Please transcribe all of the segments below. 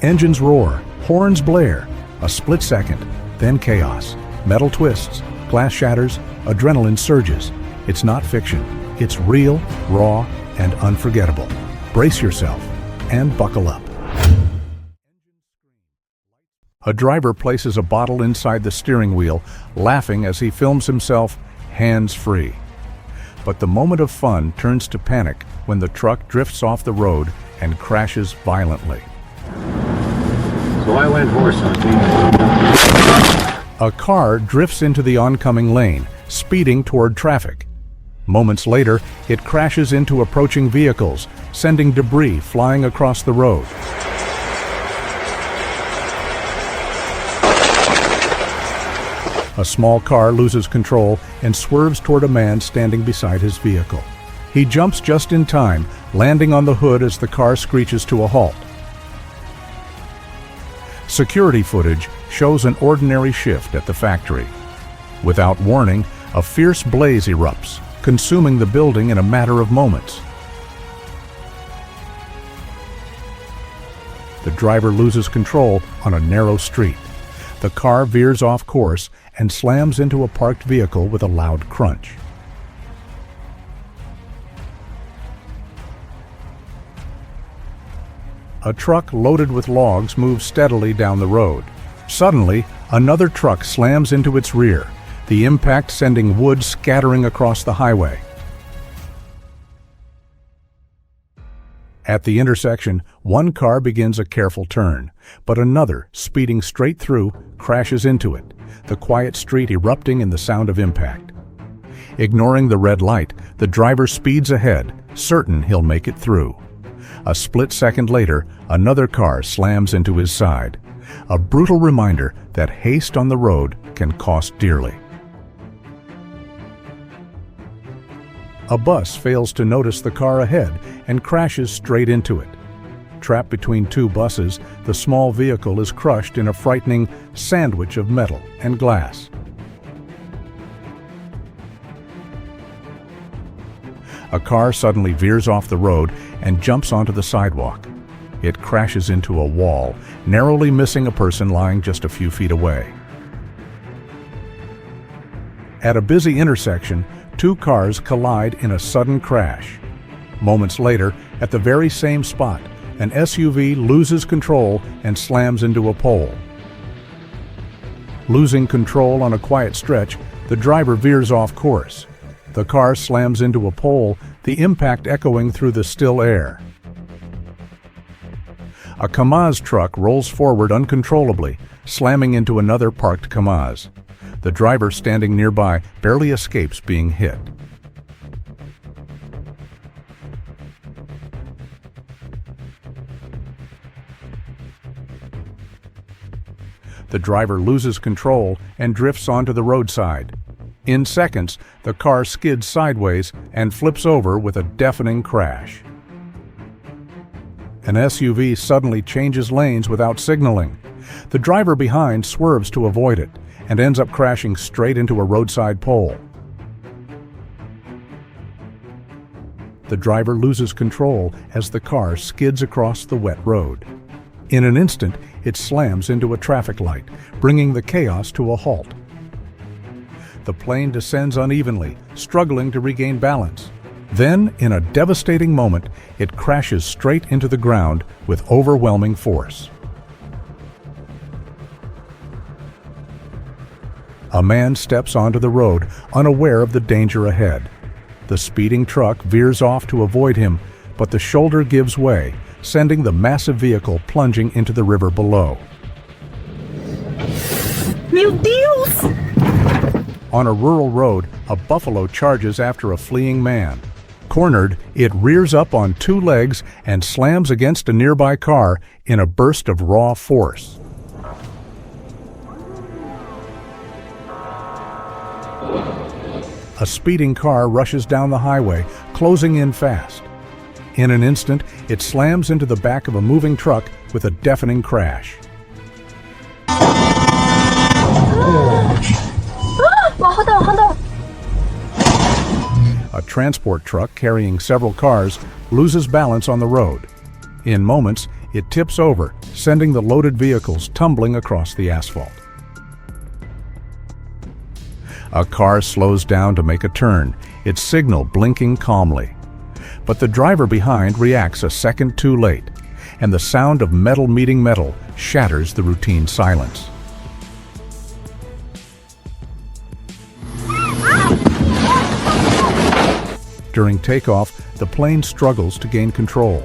Engines roar, horns blare, a split second, then chaos. Metal twists, glass shatters, adrenaline surges. It's not fiction. It's real, raw, and unforgettable. Brace yourself and buckle up. A driver places a bottle inside the steering wheel, laughing as he films himself hands-free. But the moment of fun turns to panic when the truck drifts off the road and crashes violently. So I went horse hunting. A car drifts into the oncoming lane, speeding toward traffic. Moments later, it crashes into approaching vehicles, sending debris flying across the road. A small car loses control and swerves toward a man standing beside his vehicle. He jumps just in time, landing on the hood as the car screeches to a halt. Security footage shows an ordinary shift at the factory. Without warning, a fierce blaze erupts, consuming the building in a matter of moments. The driver loses control on a narrow street. The car veers off course and slams into a parked vehicle with a loud crunch. A truck loaded with logs moves steadily down the road. Suddenly, another truck slams into its rear, the impact sending wood scattering across the highway. At the intersection, one car begins a careful turn, but another, speeding straight through, crashes into it, the quiet street erupting in the sound of impact. Ignoring the red light, the driver speeds ahead, certain he'll make it through. A split second later, another car slams into his side, a brutal reminder that haste on the road can cost dearly. A bus fails to notice the car ahead and crashes straight into it. Trapped between two buses, the small vehicle is crushed in a frightening sandwich of metal and glass. A car suddenly veers off the road and jumps onto the sidewalk. It crashes into a wall, narrowly missing a person lying just a few feet away. At a busy intersection, two cars collide in a sudden crash. Moments later, at the very same spot, an SUV loses control and slams into a pole. Losing control on a quiet stretch, the driver veers off course. The car slams into a pole, the impact echoing through the still air. A Kamaz truck rolls forward uncontrollably, slamming into another parked Kamaz. The driver standing nearby barely escapes being hit. The driver loses control and drifts onto the roadside. In seconds, the car skids sideways and flips over with a deafening crash. An SUV suddenly changes lanes without signaling. The driver behind swerves to avoid it and ends up crashing straight into a roadside pole. The driver loses control as the car skids across the wet road. In an instant, it slams into a traffic light, bringing the chaos to a halt. The plane descends unevenly, struggling to regain balance. Then, in a devastating moment, it crashes straight into the ground with overwhelming force. A man steps onto the road, unaware of the danger ahead. The speeding truck veers off to avoid him, but the shoulder gives way, sending the massive vehicle plunging into the river below. Meu Deus! On a rural road, a buffalo charges after a fleeing man. Cornered, it rears up on two legs and slams against a nearby car in a burst of raw force. A speeding car rushes down the highway, closing in fast. In an instant, it slams into the back of a moving truck with a deafening crash. A transport truck carrying several cars loses balance on the road. In moments, it tips over, sending the loaded vehicles tumbling across the asphalt. A car slows down to make a turn, its signal blinking calmly. But the driver behind reacts a second too late, and the sound of metal meeting metal shatters the routine silence. During takeoff, the plane struggles to gain control.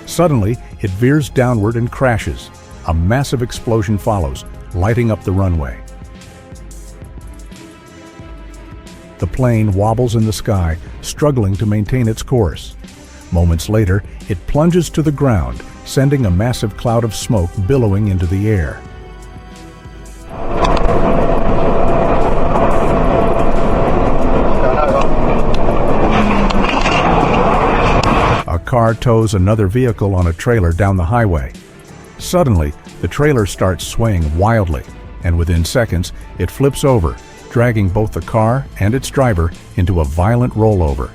Suddenly, it veers downward and crashes. A massive explosion follows, lighting up the runway. The plane wobbles in the sky, struggling to maintain its course. Moments later, it plunges to the ground, sending a massive cloud of smoke billowing into the air. A car tows another vehicle on a trailer down the highway. Suddenly, the trailer starts swaying wildly, and within seconds, it flips over, dragging both the car and its driver into a violent rollover.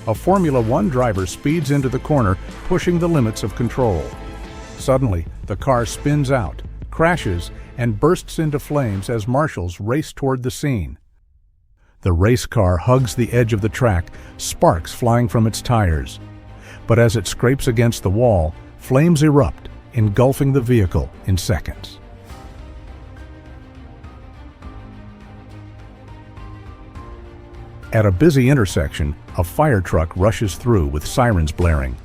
A Formula One driver speeds into the corner, pushing the limits of control. Suddenly, the car spins out, crashes, and bursts into flames as marshals race toward the scene. The race car hugs the edge of the track, sparks flying from its tires. But as it scrapes against the wall, flames erupt, engulfing the vehicle in seconds. At a busy intersection, a fire truck rushes through with sirens blaring.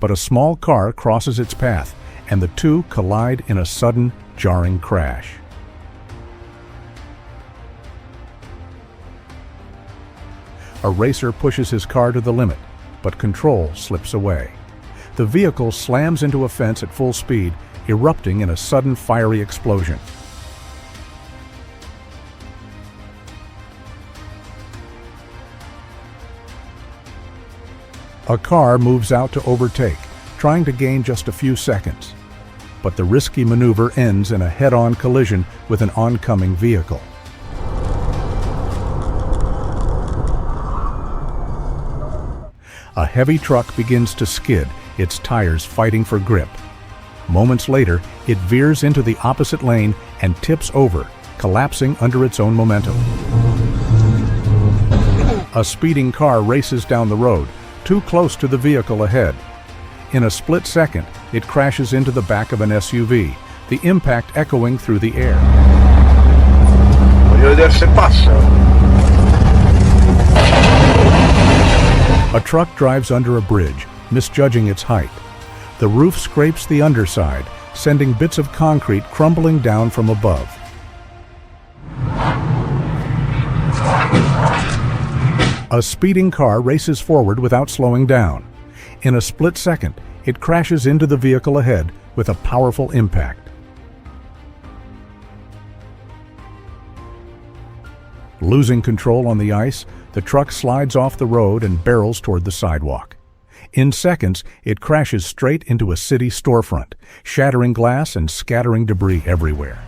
But a small car crosses its path, and the two collide in a sudden, jarring crash. A racer pushes his car to the limit, but control slips away. The vehicle slams into a fence at full speed, erupting in a sudden fiery explosion. A car moves out to overtake, trying to gain just a few seconds. But the risky maneuver ends in a head-on collision with an oncoming vehicle. A heavy truck begins to skid, its tires fighting for grip. Moments later, it veers into the opposite lane and tips over, collapsing under its own momentum. A speeding car races down the road, too close to the vehicle ahead. In a split second, it crashes into the back of an SUV, the impact echoing through the air. A truck drives under a bridge, misjudging its height. The roof scrapes the underside, sending bits of concrete crumbling down from above. A speeding car races forward without slowing down. In a split second, it crashes into the vehicle ahead with a powerful impact. Losing control on the ice, the truck slides off the road and barrels toward the sidewalk. In seconds, it crashes straight into a city storefront, shattering glass and scattering debris everywhere.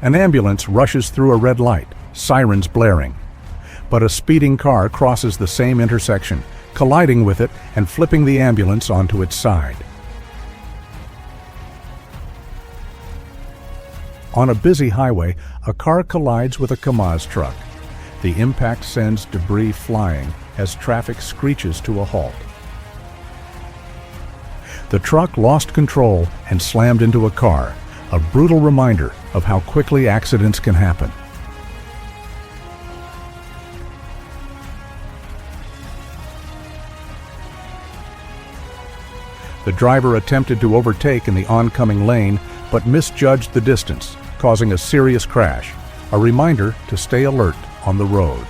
An ambulance rushes through a red light, sirens blaring. But a speeding car crosses the same intersection, colliding with it and flipping the ambulance onto its side. On a busy highway, a car collides with a Kamaz truck. The impact sends debris flying as traffic screeches to a halt. The truck lost control and slammed into a car, a brutal reminder of how quickly accidents can happen. The driver attempted to overtake in the oncoming lane, but misjudged the distance, causing a serious crash, a reminder to stay alert on the road.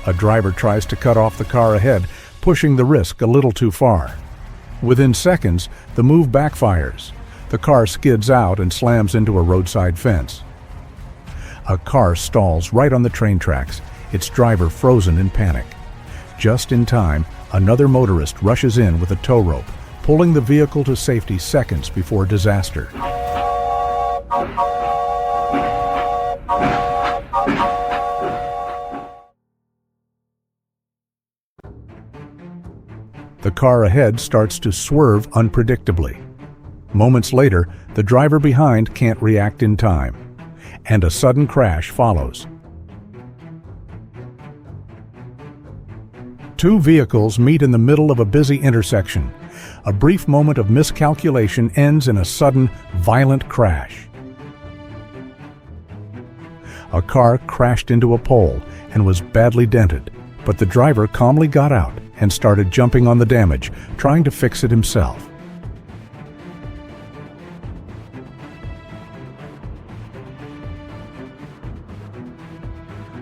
A driver tries to cut off the car ahead, pushing the risk a little too far. Within seconds, the move backfires. The car skids out and slams into a roadside fence. A car stalls right on the train tracks, its driver frozen in panic. Just in time, another motorist rushes in with a tow rope, pulling the vehicle to safety seconds before disaster. The car ahead starts to swerve unpredictably. Moments later, the driver behind can't react in time, and a sudden crash follows. Two vehicles meet in the middle of a busy intersection. A brief moment of miscalculation ends in a sudden, violent crash. A car crashed into a pole and was badly dented, but the driver calmly got out and started jumping on the damage, trying to fix it himself.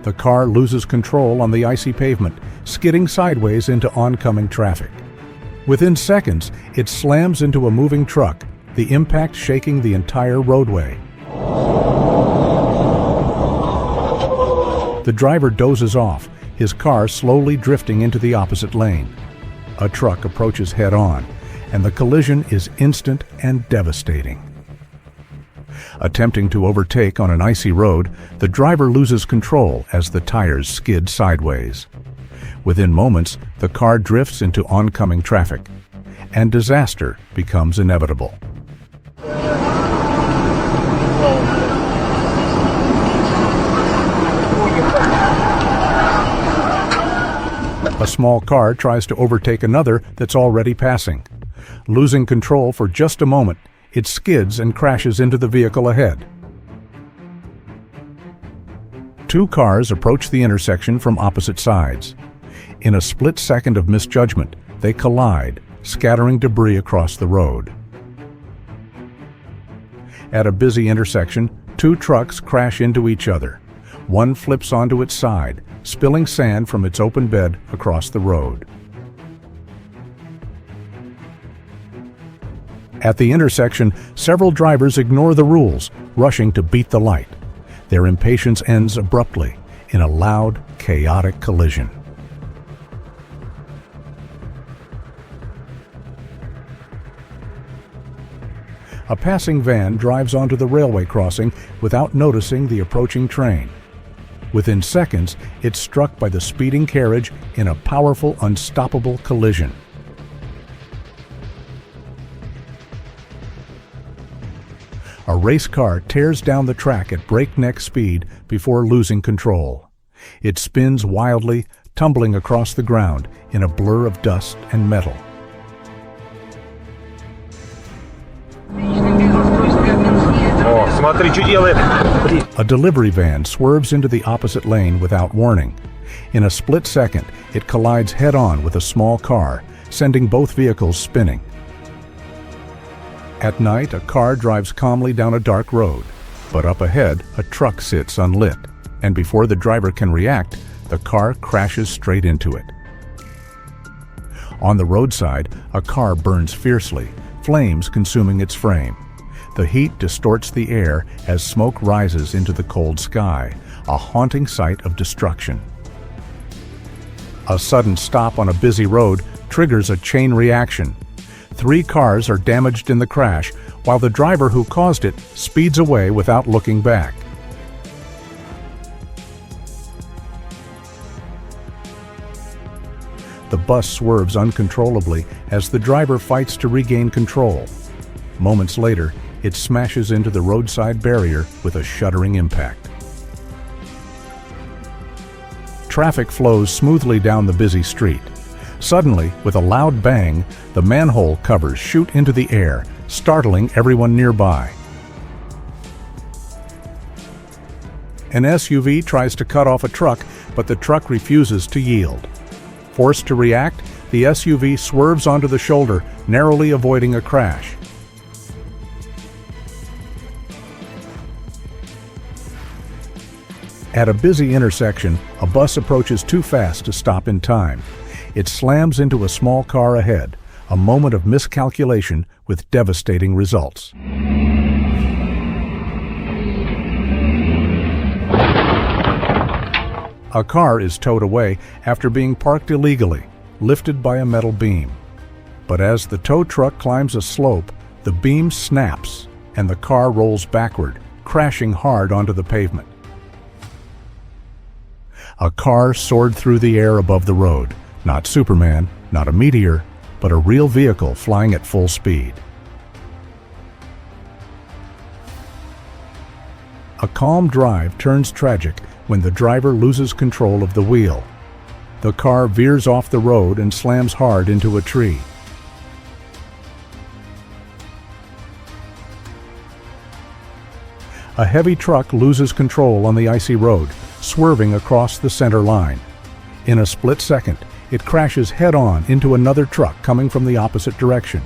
The car loses control on the icy pavement, skidding sideways into oncoming traffic. Within seconds, it slams into a moving truck, the impact shaking the entire roadway. The driver dozes off, his car slowly drifting into the opposite lane. A truck approaches head-on, and the collision is instant and devastating. Attempting to overtake on an icy road, the driver loses control as the tires skid sideways. Within moments, the car drifts into oncoming traffic, and disaster becomes inevitable. A small car tries to overtake another that's already passing. Losing control for just a moment, it skids and crashes into the vehicle ahead. Two cars approach the intersection from opposite sides. In a split second of misjudgment, they collide, scattering debris across the road. At a busy intersection, two trucks crash into each other. One flips onto its side, spilling sand from its open bed across the road. At the intersection, several drivers ignore the rules, rushing to beat the light. Their impatience ends abruptly in a loud, chaotic collision. A passing van drives onto the railway crossing without noticing the approaching train. Within seconds, it's struck by the speeding carriage in a powerful, unstoppable collision. A race car tears down the track at breakneck speed before losing control. It spins wildly, tumbling across the ground in a blur of dust and metal. A delivery van swerves into the opposite lane without warning. In a split second, it collides head-on with a small car, sending both vehicles spinning. At night, a car drives calmly down a dark road, but up ahead, a truck sits unlit, and before the driver can react, the car crashes straight into it. On the roadside, a car burns fiercely, flames consuming its frame. The heat distorts the air as smoke rises into the cold sky, a haunting sight of destruction. A sudden stop on a busy road triggers a chain reaction. 3 cars are damaged in the crash, while the driver who caused it speeds away without looking back. The bus swerves uncontrollably as the driver fights to regain control. Moments later, it smashes into the roadside barrier with a shuddering impact. Traffic flows smoothly down the busy street. Suddenly, with a loud bang, the manhole covers shoot into the air, startling everyone nearby. An SUV tries to cut off a truck, but the truck refuses to yield. Forced to react, the SUV swerves onto the shoulder, narrowly avoiding a crash. At a busy intersection, a bus approaches too fast to stop in time. It slams into a small car ahead, a moment of miscalculation with devastating results. A car is towed away after being parked illegally, lifted by a metal beam. But as the tow truck climbs a slope, the beam snaps and the car rolls backward, crashing hard onto the pavement. A car soared through the air above the road. Not Superman, not a meteor, but a real vehicle flying at full speed. A calm drive turns tragic when the driver loses control of the wheel. The car veers off the road and slams hard into a tree. A heavy truck loses control on the icy road, swerving across the center line. In a split second, it crashes head-on into another truck coming from the opposite direction.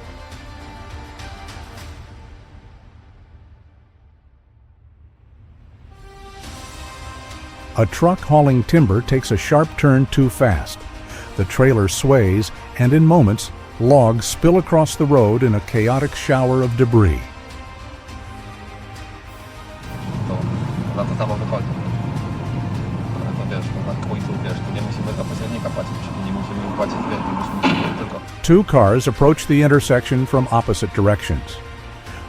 A truck hauling timber takes a sharp turn too fast. The trailer sways, and in moments, logs spill across the road in a chaotic shower of debris. Na to samo wychodzi. Ale to wiesz, na końcu wiesz, tu nie musimy za pośrednika płacić, czyli nie musimy płacić więcej, musimy tylko. Two cars approach the intersection from opposite directions.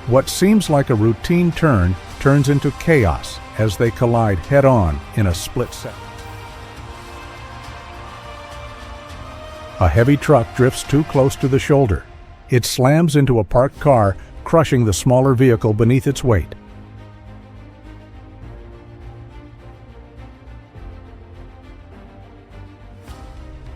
What seems like a routine turn turns into chaos as they collide head-on in a split second. A heavy truck drifts too close to the shoulder. It slams into a parked car, crushing the smaller vehicle beneath its weight.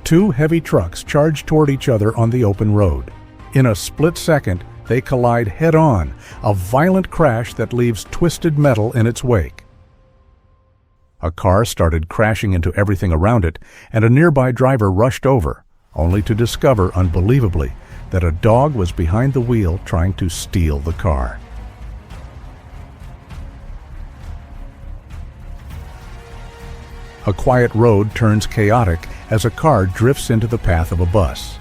Two heavy trucks charge toward each other on the open road. In a split second, they collide head-on, a violent crash that leaves twisted metal in its wake. A car started crashing into everything around it, and a nearby driver rushed over, only to discover, unbelievably, that a dog was behind the wheel trying to steal the car. A quiet road turns chaotic as a car drifts into the path of a bus.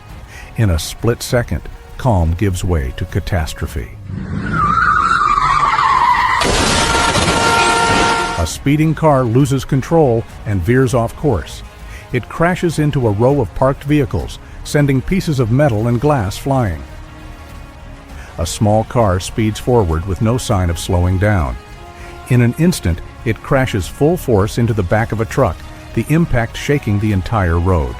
In a split second, calm gives way to catastrophe. A speeding car loses control and veers off course. It crashes into a row of parked vehicles, sending pieces of metal and glass flying. A small car speeds forward with no sign of slowing down. In an instant, it crashes full force into the back of a truck, the impact shaking the entire road.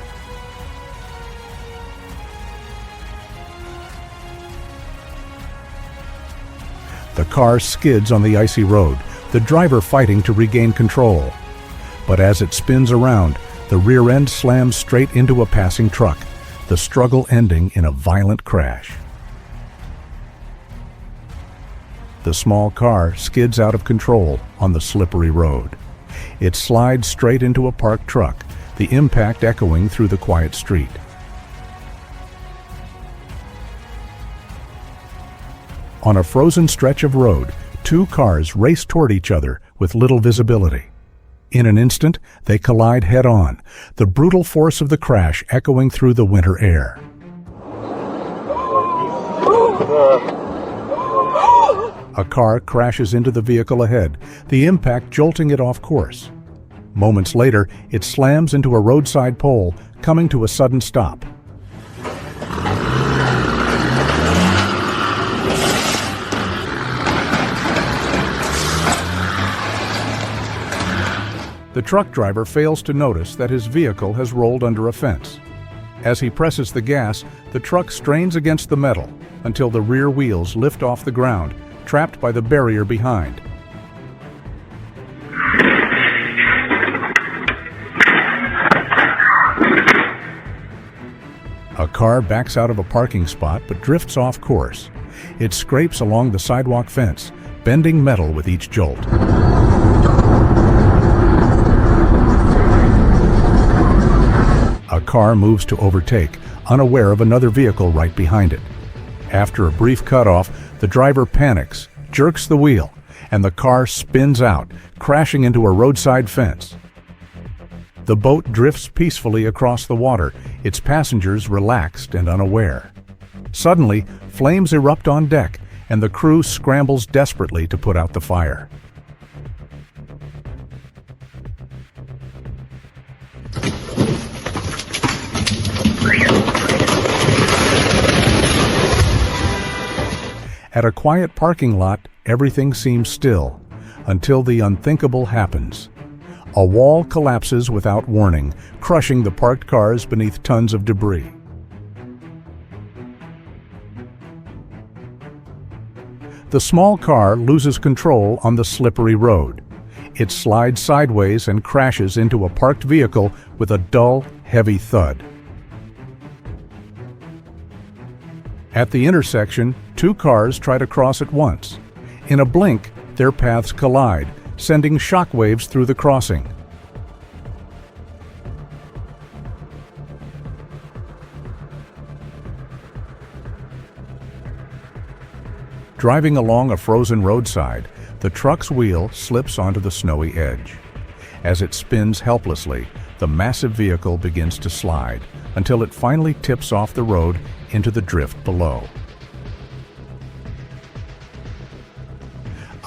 The car skids on the icy road, the driver fighting to regain control. But as it spins around, the rear end slams straight into a passing truck, the struggle ending in a violent crash. The small car skids out of control on the slippery road. It slides straight into a parked truck, the impact echoing through the quiet street. On a frozen stretch of road, two cars race toward each other with little visibility. In an instant, they collide head-on, the brutal force of the crash echoing through the winter air. A car crashes into the vehicle ahead, the impact jolting it off course. Moments later, it slams into a roadside pole, coming to a sudden stop. The truck driver fails to notice that his vehicle has rolled under a fence. As he presses the gas, the truck strains against the metal until the rear wheels lift off the ground, trapped by the barrier behind. A car backs out of a parking spot but drifts off course. It scrapes along the sidewalk fence, bending metal with each jolt. A car moves to overtake, unaware of another vehicle right behind it. After a brief cutoff, the driver panics, jerks the wheel, and the car spins out, crashing into a roadside fence. The boat drifts peacefully across the water, its passengers relaxed and unaware. Suddenly, flames erupt on deck, and the crew scrambles desperately to put out the fire. At a quiet parking lot, everything seems still, until the unthinkable happens. A wall collapses without warning, crushing the parked cars beneath tons of debris. The small car loses control on the slippery road. It slides sideways and crashes into a parked vehicle with a dull, heavy thud. At the intersection, two cars try to cross at once. In a blink, their paths collide, sending shockwaves through the crossing. Driving along a frozen roadside, the truck's wheel slips onto the snowy edge. As it spins helplessly, the massive vehicle begins to slide until it finally tips off the road into the drift below.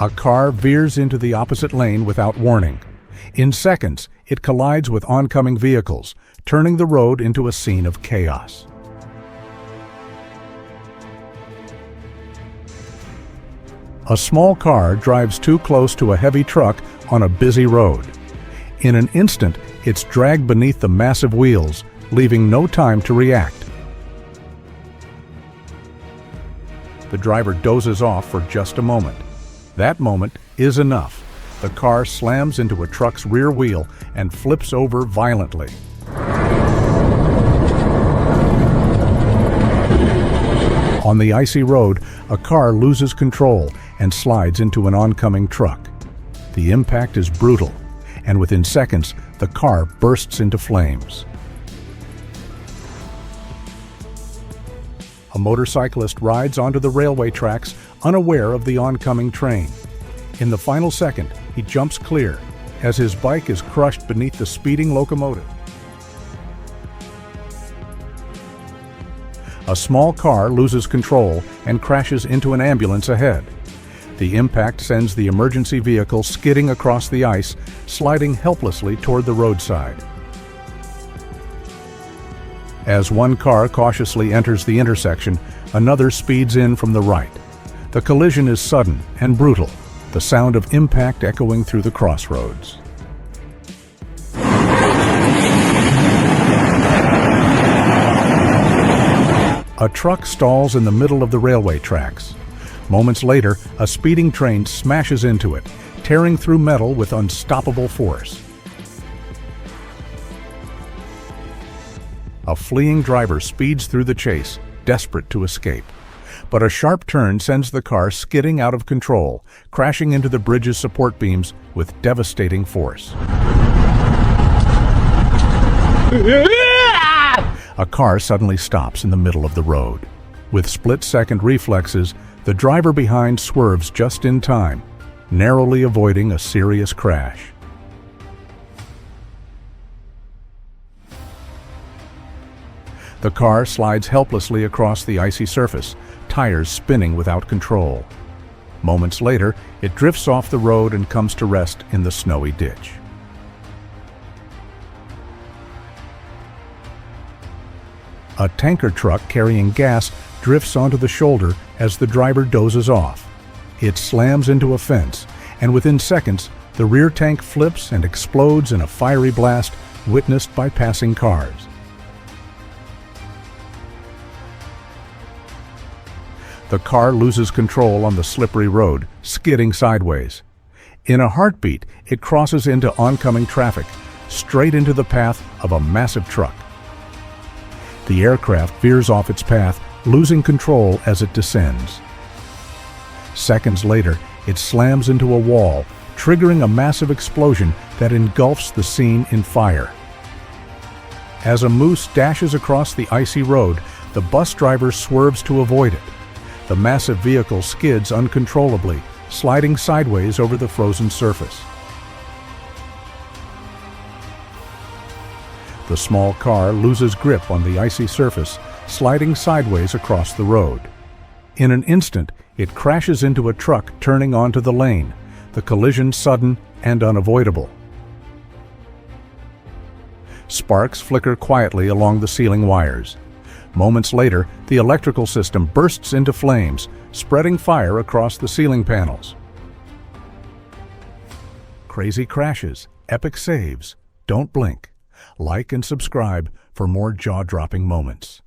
A car veers into the opposite lane without warning. In seconds, it collides with oncoming vehicles, turning the road into a scene of chaos. A small car drives too close to a heavy truck on a busy road. In an instant, it's dragged beneath the massive wheels, leaving no time to react. The driver dozes off for just a moment. That moment is enough. The car slams into a truck's rear wheel and flips over violently. On the icy road, a car loses control and slides into an oncoming truck. The impact is brutal, and within seconds, the car bursts into flames. A motorcyclist rides onto the railway tracks, unaware of the oncoming train. In the final second, he jumps clear, as his bike is crushed beneath the speeding locomotive. A small car loses control and crashes into an ambulance ahead. The impact sends the emergency vehicle skidding across the ice, sliding helplessly toward the roadside. As one car cautiously enters the intersection, another speeds in from the right. The collision is sudden and brutal, the sound of impact echoing through the crossroads. A truck stalls in the middle of the railway tracks. Moments later, a speeding train smashes into it, tearing through metal with unstoppable force. A fleeing driver speeds through the chase, desperate to escape. But a sharp turn sends the car skidding out of control, crashing into the bridge's support beams with devastating force. A car suddenly stops in the middle of the road. With split-second reflexes, the driver behind swerves just in time, narrowly avoiding a serious crash. The car slides helplessly across the icy surface, tires spinning without control. Moments later, it drifts off the road and comes to rest in the snowy ditch. A tanker truck carrying gas drifts onto the shoulder as the driver dozes off. It slams into a fence, and within seconds, the rear tank flips and explodes in a fiery blast witnessed by passing cars. The car loses control on the slippery road, skidding sideways. In a heartbeat, it crosses into oncoming traffic, straight into the path of a massive truck. The aircraft veers off its path, losing control as it descends. Seconds later, it slams into a wall, triggering a massive explosion that engulfs the scene in fire. As a moose dashes across the icy road, the bus driver swerves to avoid it. The massive vehicle skids uncontrollably, sliding sideways over the frozen surface. The small car loses grip on the icy surface, sliding sideways across the road. In an instant, it crashes into a truck turning onto the lane, the collision sudden and unavoidable. Sparks flicker quietly along the ceiling wires. Moments later, the electrical system bursts into flames, spreading fire across the ceiling panels. Crazy crashes, epic saves. Don't blink. Like and subscribe for more jaw-dropping moments.